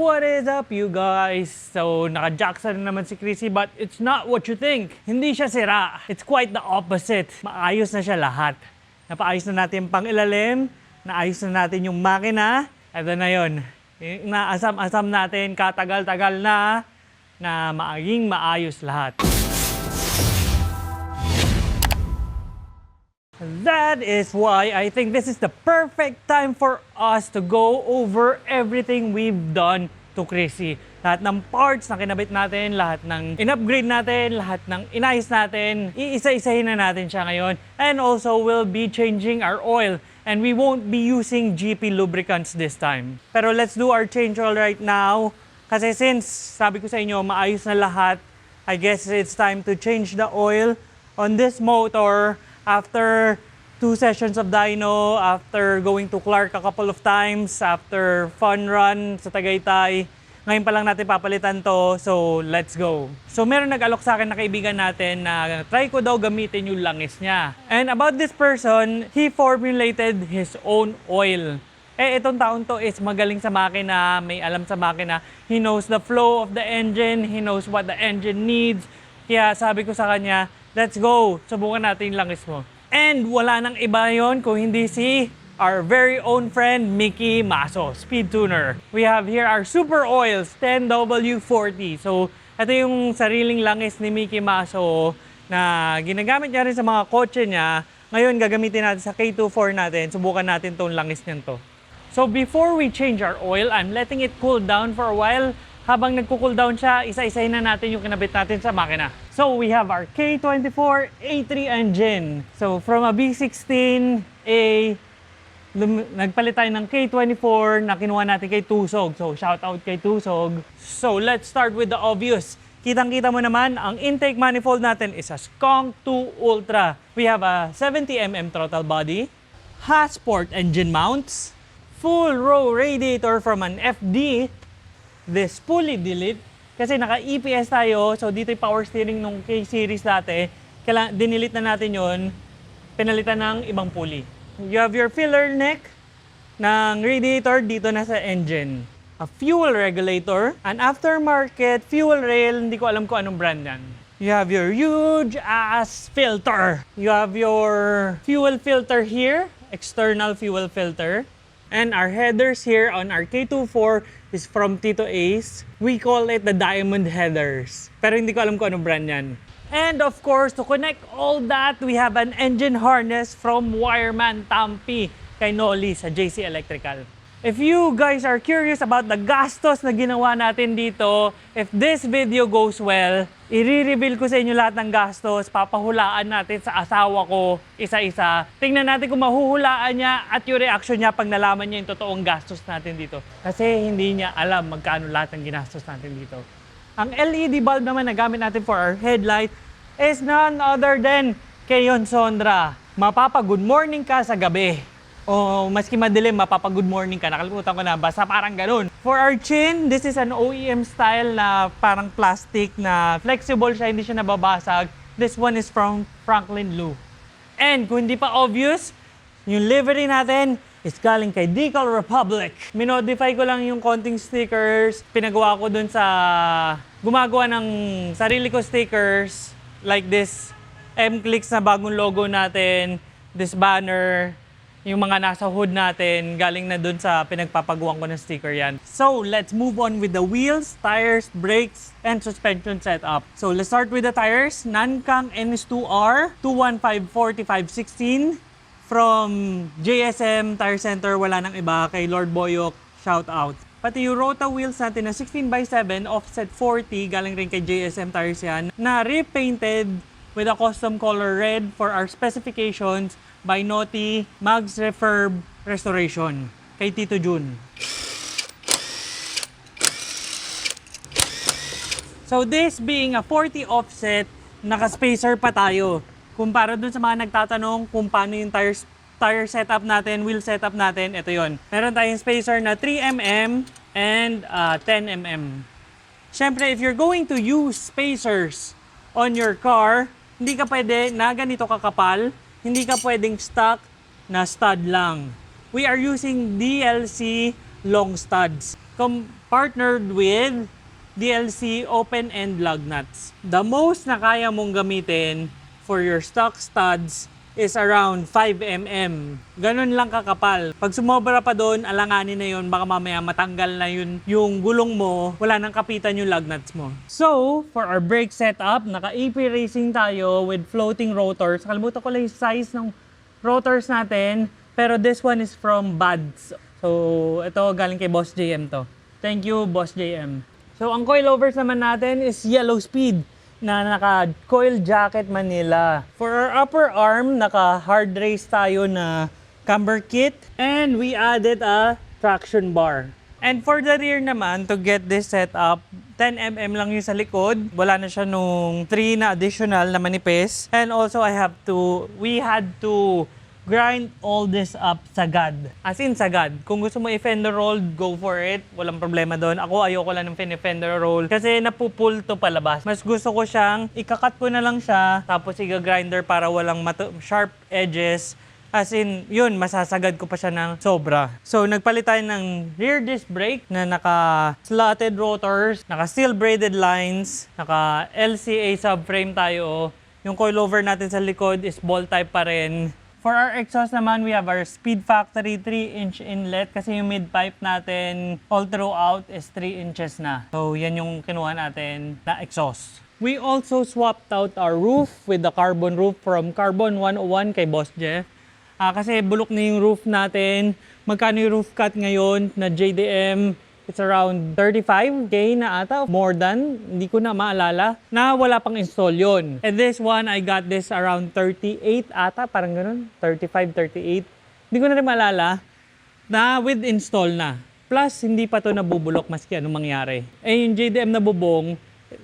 What is up, you guys? So, naka-Jackson na naman si Chrissy, but it's not what you think. Hindi siya sira. It's quite the opposite. Maayos na siya lahat. Napaayos na natin yung pang-ilalim, naayos na natin yung makina. Ito na yun. Naasam-asam natin, katagal-tagal na maging maayos lahat. That is why I think this is the perfect time for us to go over everything we've done to Chrissy. Lahat ng parts na kinabit natin, lahat ng in-upgrade natin, lahat ng inayos natin, iisa-isahin na natin siya ngayon. And also, we'll be changing our oil. And we won't be using GP lubricants this time. Pero let's do our change oil right now. Kasi since, sabi ko sa inyo, maayos na lahat, I guess it's time to change the oil on this motor. After 2 sessions of dyno, after going to Clark a couple of times, after fun run sa Tagaytay, ngayon pa lang natin papalitan to, so let's go. So meron nag-alok sa akin na kaibigan natin na try ko daw gamitin yung langis niya. And about this person, he formulated his own oil. Itong taon to is magaling sa makina, may alam sa makina. He knows the flow of the engine, he knows what the engine needs. Kaya sabi ko sa kanya, let's go, subukan natin yung langis mo. And wala nang iba yon kung hindi si our very own friend, Mickey Maso, speed tuner. We have here our Super Oils 10W40. So, ito yung sariling langis ni Mickey Maso na ginagamit niya rin sa mga kotse niya. Ngayon, gagamitin natin sa K24 natin. Subukan natin tong langis niyan to. So, before we change our oil, I'm letting it cool down for a while. Habang nagko-cool down siya, isa-isahin na natin yung kinabit natin sa makina. So, we have our K24 A3 engine. So, from a B16A, nagpalit tayo ng K24 na kinuha natin kay Tusog. So, shout out kay Tusog. So, let's start with the obvious. Kitang-kita mo naman, ang intake manifold natin is a Skunk 2 Ultra. We have a 70mm throttle body, Hasport engine mounts, full row radiator from an FD, this pulley delete, kasi naka-EPS tayo, so dito yung power steering nung K-series dati, dinilit na natin yon, pinalitan ng ibang pulley. You have your filler neck ng radiator dito na sa engine. A fuel regulator, an aftermarket fuel rail, hindi ko alam kung anong brand yan. You have your huge ass filter. You have your fuel filter here, external fuel filter. And our headers here on our K24 is from Tito Ace. We call it the diamond headers. Pero hindi ko alam kung anong brand yan. And of course, to connect all that, we have an engine harness from Wireman Tampi kay Noli sa JC Electrical. If you guys are curious about the gastos na ginawa natin dito, if this video goes well, i-reveal ko sa inyo lahat ng gastos, papahulaan natin sa asawa ko isa-isa. Tingnan natin kung mahuhulaan niya at yung reaction niya pag nalaman niya yung totoong gastos natin dito. Kasi hindi niya alam magkano lahat ng ginastos natin dito. Ang LED bulb naman na gamit natin for our headlight is none other than Keyon Sondra. Mapapa-good morning ka sa gabi. O maski madilim, mapapa-good morning ka. Nakalimutan ko na, basta parang ganun. For our chin, this is an OEM style na parang plastic na flexible siya, hindi siya nababasag. This one is from Franklin Lou. And kung hindi pa obvious, yung livery natin is galing kay Decal Republic. Minodify ko lang yung konting stickers. Pinagawa ko dun sa gumagawa ng sarili ko stickers like this M-Clicks na bagong logo natin, this banner, yung mga nasa hood natin, galing na dun sa pinagpapagawa ko ng sticker yan. So, let's move on with the wheels, tires, brakes, and suspension setup. So, let's start with the tires. Nankang NS2R 215-45-16 from JSM Tire Center. Wala nang iba, kay Lord Boyok, shout out. Pati yung Rota wheels natin na 16x7 offset 40, galing rin kay JSM Tires yan, na repainted with a custom color red for our specifications by Noti Mags Refurb Restoration kay Tito Jun. So this being a 40 offset, naka-spacer pa tayo. Kumpara dun sa mga nagtatanong kung paano yung tire setup natin, wheel setup natin, ito yon. Meron tayong spacer na 3mm and 10mm. Siyempre, if you're going to use spacers on your car, hindi ka pwede na ganito kakapal. Hindi ka pwedeng stock na stud lang. We are using DLC long studs. partnered with DLC open-end lug nuts. The most na kaya mong gamitin for your stock studs is around 5mm. Ganun lang kakapal. Pag sumobra pa doon, alanganin na yun, baka mamaya matanggal na yun yung gulong mo, wala nang kapitan yung lug nuts mo. So, for our brake setup, naka-AP Racing tayo with floating rotors. Kalimutan ko lang yung size ng rotors natin, pero this one is from Buds. So, ito galing kay Boss JM to. Thank you, Boss JM. So, ang coilovers naman natin is Yellow Speed na naka-coil jacket Manila. For our upper arm, naka-hard race tayo na camber kit. And we added a traction bar. And for the rear naman, to get this set up, 10mm lang yung sa likod. Wala na siya nung 3 na additional na manipis. And also, we had to grind all this up sagad. As in sagad. Kung gusto mo i-fender roll, go for it. Walang problema doon. Ako ayoko lang ng fender roll kasi napupull to palabas. Mas gusto ko siyang ikakat ko na lang siya tapos i-grinder para walang sharp edges. As in, yun, masasagad ko pa siya ng sobra. So, nagpalit tayo ng rear disc brake na naka-slotted rotors, naka-steel braided lines, naka-LCA subframe tayo. Yung coilover natin sa likod is ball type pa rin. For our exhaust naman, we have our Speed Factory 3-inch inlet kasi yung mid-pipe natin all throughout is 3 inches na. So, yan yung kinuha natin na exhaust. We also swapped out our roof with the carbon roof from Carbon 101 kay Boss Jeff. Kasi bulok na yung roof natin. Magkano yung roof cut ngayon na JDM? It's around 35K na ata, more than, hindi ko na maalala, na wala pang install yun. And this one, I got this around 38 ata, parang ganun, 35, 38. Hindi ko na rin maalala, na with install na. Plus, hindi pa to nabubulok maski anong mangyari. Eh, yung JDM na bubong,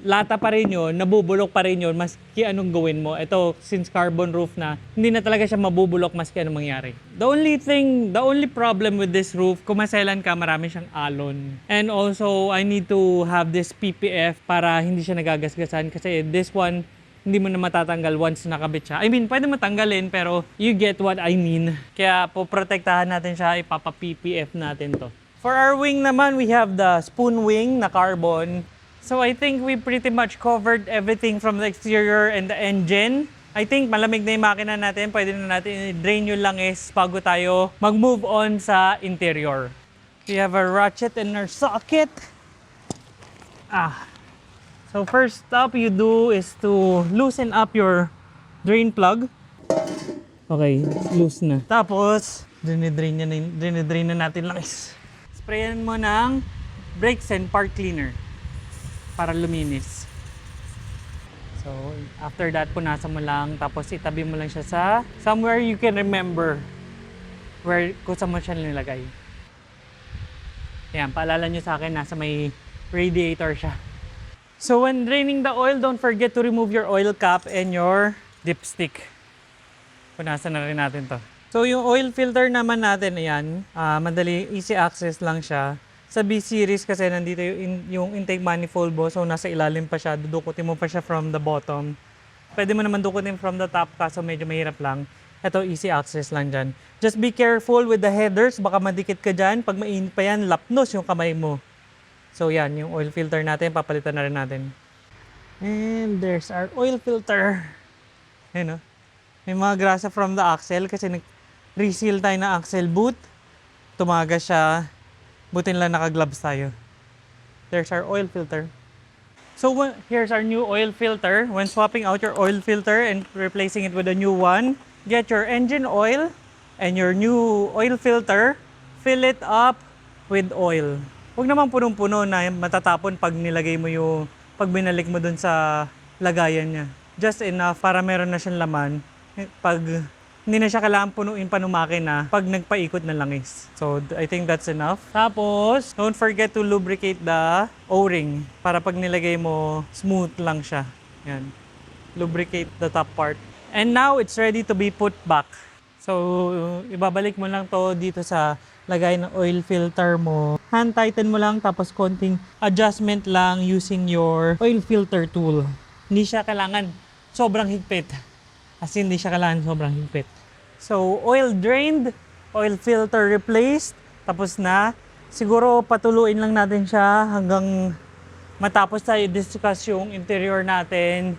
lata pa rin yun, nabubulok pa rin yun, maski anong gawin mo. Ito, since carbon roof na, hindi na talaga siya mabubulok maski anong mangyari. The only problem with this roof, kung maselan ka, marami siyang alon. And also, I need to have this PPF para hindi siya nagagasgasan kasi this one, hindi mo na matatanggal once nakabit siya. I mean, pwede matanggalin, pero you get what I mean. Kaya poprotektahan natin siya, ipapa-PPF natin to. For our wing naman, we have the spoon wing na carbon. So I think we pretty much covered everything from the exterior and the engine. I think malamig na yung makina natin. Pwede na natin i-drain yung langis bago tayo mag-move on sa interior. We have our ratchet and our socket. So first step you do is to loosen up your drain plug. Okay, loose na. Tapos, dinidrain na natin langis. Sprayan mo ng brakes and park cleaner para luminis. So, after that, punasan mo lang, tapos itabi mo lang siya sa somewhere you can remember kung saan mo siya nilagay. Ayan, paalala nyo sa akin, nasa may radiator siya. So, when draining the oil, don't forget to remove your oil cap and your dipstick. Punasan na rin natin to. So, yung oil filter naman natin, ayan, madali, easy access lang siya. Sa B-Series kasi nandito yung intake manifold mo, so nasa ilalim pa siya, dudukutin mo pa siya from the bottom. Pwede mo naman dukutin from the top kaso medyo mahirap lang. Ito, easy access lang dyan. Just be careful with the headers, baka madikit ka dyan. Pag mainit pa yan, lapnos yung kamay mo. So yan, yung oil filter natin, papalitan na rin natin. And there's our oil filter. Ayan o. May mga grasa from the axle kasi nag-reseal tayo na axle boot. Tumaga siya. Buti lang naka-gloves tayo. There's our oil filter. So here's our new oil filter. When swapping out your oil filter and replacing it with a new one, get your engine oil and your new oil filter, fill it up with oil. Huwag naman punong-puno na matatapon pag nilagay mo pag binalik mo dun sa lagayan niya. Just enough para meron na siyang laman. Pag hindi na siya kailangan punuin pa ng makina pag nagpaikot ng langis. So, I think that's enough. Tapos, don't forget to lubricate the O-ring para pag nilagay mo, smooth lang siya. Yan. Lubricate the top part. And now, it's ready to be put back. So, ibabalik mo lang to dito sa lagay ng oil filter mo. Hand tighten mo lang tapos konting adjustment lang using your oil filter tool. Hindi siya kailangan sobrang higpit. As in, hindi siya kailangan sobrang higpit. So, oil drained, oil filter replaced, tapos na. siguro patuluin lang natin siya hanggang matapos tayo discuss yung interior natin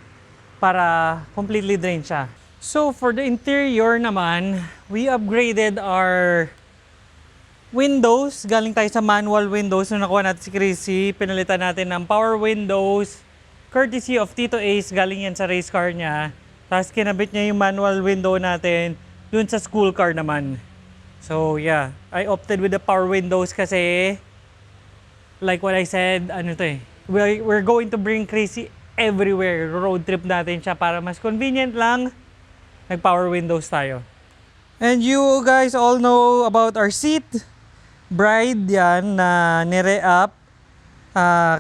para completely drain siya. So for the interior naman, we upgraded our windows. Galing tayo sa manual windows na nakuha natin si Chrissy. Pinalitan natin ng power windows. Courtesy of Tito Ace, galing yan sa race car niya. Tapos kinabit niya yung manual window natin dun sa school car naman. So yeah, I opted with the power windows kasi like what I said, ano to eh, we're going to bring Chrissy everywhere. Road trip natin siya para mas convenient lang. Nag-power windows tayo. And you guys all know about our seat. Bride yan na nire-up.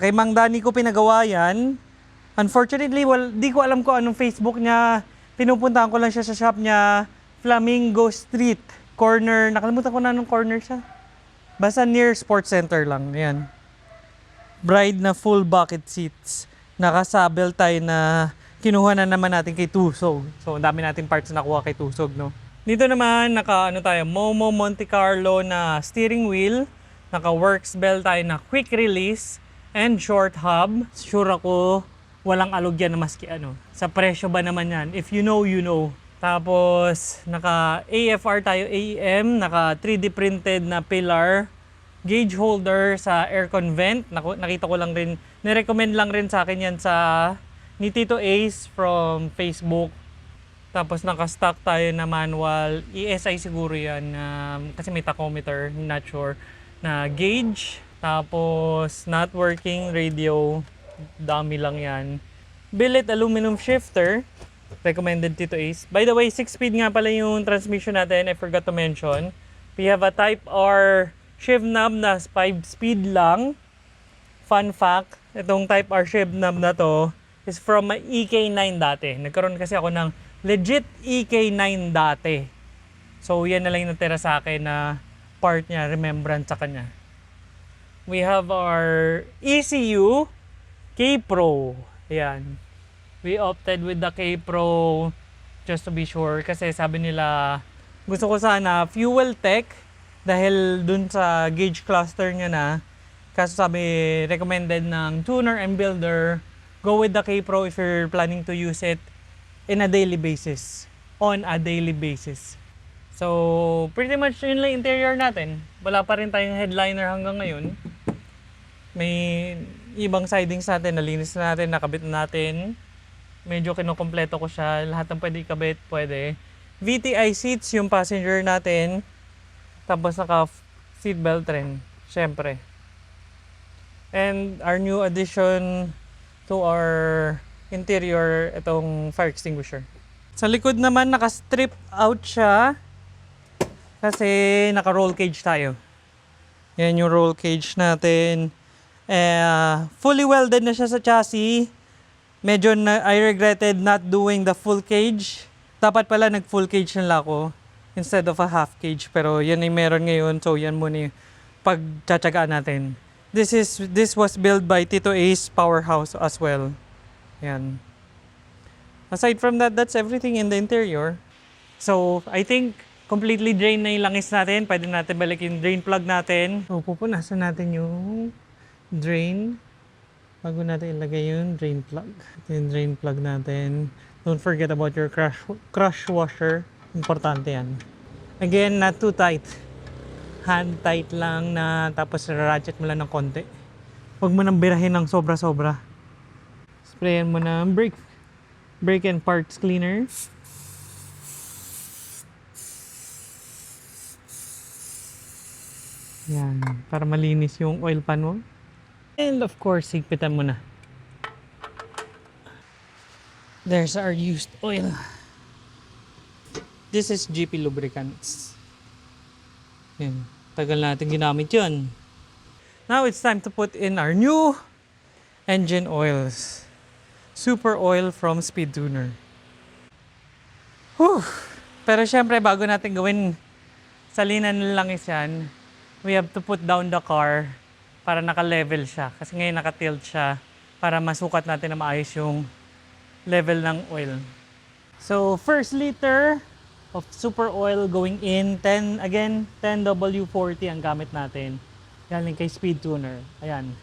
Kay Mang Dani ko pinagawa yan. Unfortunately, di ko alam kung anong Facebook niya. Pinupuntahan ko lang siya sa shop niya. Flamingo Street. Corner. Nakalimutan ko na anong corner siya. Basta near Sports Center lang. Ayan. Bride na full bucket seats. Nakasabel tayo na kinuha na naman natin kay Tusog. So, ang dami natin parts na nakuha kay Tusog, no? Dito naman, tayo, Momo Monte Carlo na steering wheel. Naka-works bell tayo na quick release and short hub. Sure ako, walang alog yan na maski ano. Sa presyo ba naman yan? If you know, you know. Tapos, naka-AFR tayo, AEM. Naka 3D printed na pillar. Gauge holder sa aircon vent. Nakita ko lang rin, nirecommend lang rin sa akin yan ni Tito Ace from Facebook. Tapos naka-stock tayo na manual. ESI siguro yan. Kasi may tachometer, not sure. Na gauge. Tapos not working radio. Dami lang yan. Billet aluminum shifter. Recommended Tito Ace. By the way, 6-speed nga pala yung transmission natin. I forgot to mention. We have a Type R shift knob na 5-speed lang. Fun fact, itong Type R shift knob na to is from my EK9 dati. Nagkaroon kasi ako ng legit EK9 dati. So, yan na lang yung natira sa akin na part niya, remembrance sa kanya. We have our ECU K-Pro. Ayan. We opted with the K-Pro just to be sure. Kasi sabi nila, gusto ko sana fuel tech dahil dun sa gauge cluster niya na. Kaso sabi, recommended ng tuner and builder, go with the K-Pro if you're planning to use it in a daily basis. On a daily basis. So, pretty much yun lang interior natin. Wala pa rin tayong headliner hanggang ngayon. May ibang sidings natin, nalinis na natin, nakabit na natin. Medyo kinukompleto ko siya. Lahat ng pwede ikabit, pwede. VTI seats yung passenger natin. Tapos naka seatbelt rin, syempre. And our new addition to our interior, itong fire extinguisher. Sa likod naman, naka-strip out siya kasi naka-roll cage tayo. Yan yung roll cage natin. Fully welded na siya sa chassis. Medyo I regretted not doing the full cage. Dapat pala nag-full cage na ako instead of a half cage. Pero yan ay meron ngayon, so yan muna yung pagtsatsagaan natin. This was built by Tito Ace Powerhouse as well. Yan. Aside from that, that's everything in the interior. So, I think completely drain na yung langis natin. Pwede natin balik yung drain plug natin. So, pupunasan natin yung drain. Bago natin ilagay yung drain plug. Ito yung drain plug natin. Don't forget about your crush washer. Importante yan. Again, not too tight. Hand tight lang na tapos ratchet mo lang ng konti. Huwag mo nang birahin ng sobra-sobra. Sprayan mo ng brake and parts cleaner. Yan, para malinis yung oil pan mo. And of course, higpitan mo na. There's our used oil. This is GP Lubricants. Yan, tagal natin ginamit yun. Now it's time to put in our new engine oils. Super oil from Speed Tuner. Whew. Pero syempre, bago natin gawin salinan ng langis yan, we have to put down the car para naka-level siya. Kasi ngayon naka-tilt siya para masukat natin na maayos yung level ng oil. So, first liter of super oil going in. 10W40 ang gamit natin. Galing kay Speed Tuner. Ayan.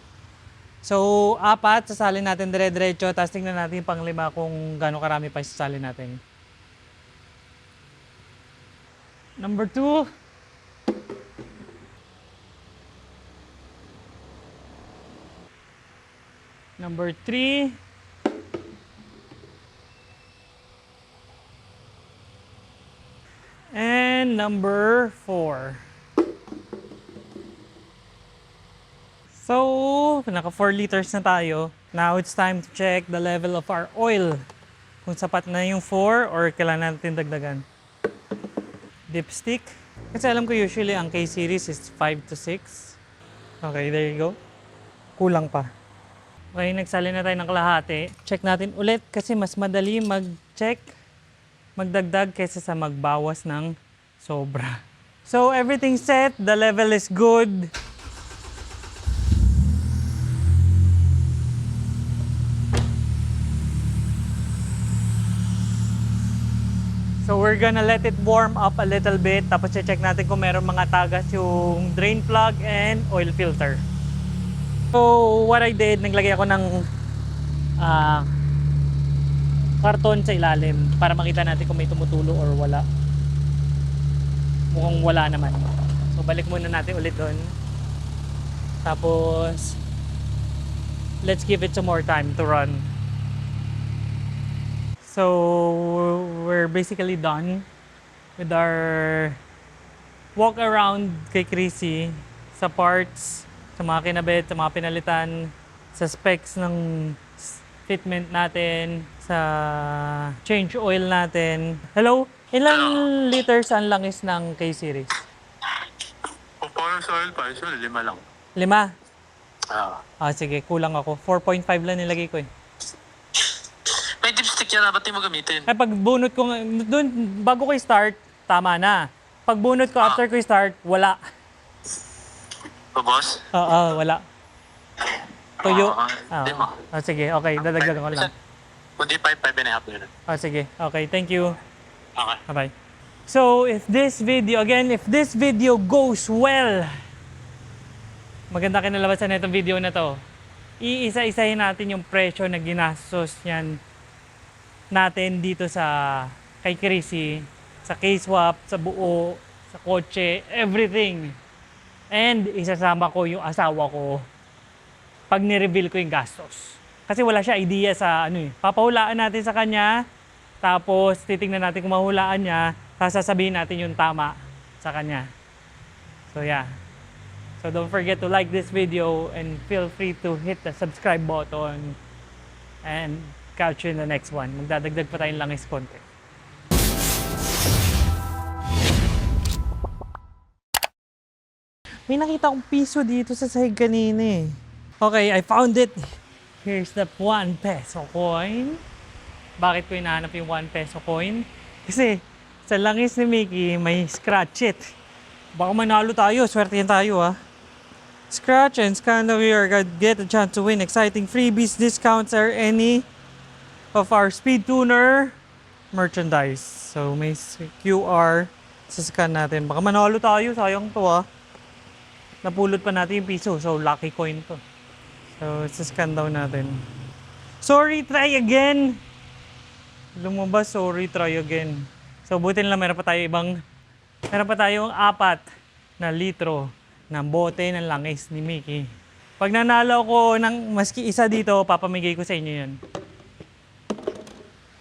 So, 4, sasalin natin dire-diretso, tapos tingnan natin yung pang-5 kung gaano karami pa sasalin natin. Number 2. Number 3. And number 4. So, naka 4 liters na tayo. Now it's time to check the level of our oil. Kung sapat na yung 4 or kailangan natin dagdagan. Dipstick. Kasi alam ko usually ang K-series is 5 to 6. Okay, there you go. Kulang pa. Okay, nagsali na tayo ng kalahati. Check natin ulit kasi mas madali mag-check, magdagdag kaysa sa magbawas ng sobra. So, everything set. The level is good. So we're gonna let it warm up a little bit, tapos check natin kung meron mga tagas yung drain plug and oil filter. So what I did, naglagay ako ng karton sa ilalim para makita natin kung may tumutulo or wala. Mukhang wala naman. So balik muna natin ulit doon. Tapos let's give it some more time to run. So we're basically done with our walk around kay Chrissy sa parts, sa mga kinabit, sa mga pinalitan, sa specs ng fitment natin, sa change oil natin. Hello? Ilang liters ang langis ng K-series? Para sa oil pa, usually 5 lang. 5? Sige, kulang ako. 4.5 lang nilagay ko eh. May dipstick yan, dapat mo gamitin. Ay, pag bunot ko, dun, bago ko i-start, tama na. Pag bunot ko after ko i-start, wala. Boss? Oo, wala. Tuyo. Hindi mo. Sige, okay, dadagdagan ko lang. Kundi 5 and a half na. Sige, okay, thank you. Okay. Bye-bye. So, if this video goes well, maganda kinalabasan na itong video na to, iisa-isahin natin yung presyo na ginastos niyan natin dito sa kay Chrissy, sa K-swap, sa buo, sa kotse, everything. And isasama ko yung asawa ko pag ni-reveal ko yung gastos. Kasi wala siya idea sa papahulaan natin sa kanya, tapos titingnan natin kung mahulaan niya, tapos sasabihin natin yung tama sa kanya. So yeah. So don't forget to like this video and feel free to hit the subscribe button and catch you in the next one. Magdadagdag pa tayong langis konti. May nakita akong piso dito sa sahig kanina eh. Okay, I found it. Here's the 1 peso coin. Bakit ko hinahanap yung 1 peso coin? Kasi sa langis ni Mickey may scratch it. Baka manalo tayo, swertihan tayo ah. Scratch and scan the QR code, get a chance to win exciting freebies, discounts, or any of our Speed Tuner merchandise. So may QR, sascan natin. Baka manalo tayo, sayang to ah. Napulot pa natin yung piso, so lucky coin to. So sascan daw natin. Sorry, try again. Lumabas, sorry, try again. So buti lang meron pa tayong 4 na litro ng bote ng langis ni Mickey. Pag nanalo ko ng maski isa dito, papamigay ko sa inyo yun.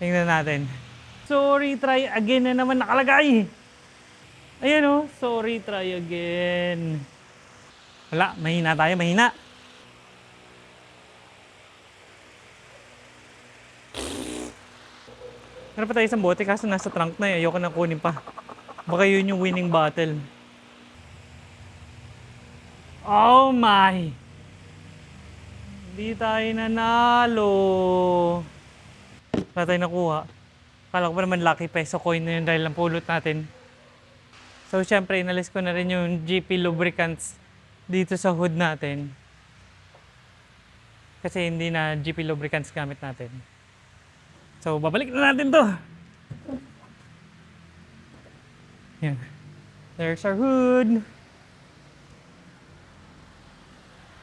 Tingnan natin. Sorry, try again na naman nakalagay. Ayan o, sorry, try again. Wala, mahina tayo, mahina. Meron pa tayo isang bote kaso nasa trunk na eh. Ayoko na kunin pa. Baka yun yung winning battle. Oh my! Hindi tayo nanalo. Wala tayo nakuha. Kala ko pa naman lucky peso coin na yun dahil lang pulot natin. So syempre inalis ko na rin yung GP lubricants dito sa hood natin. Kasi hindi na GP lubricants gamit natin. So babalik na natin to. Yan. There's our hood.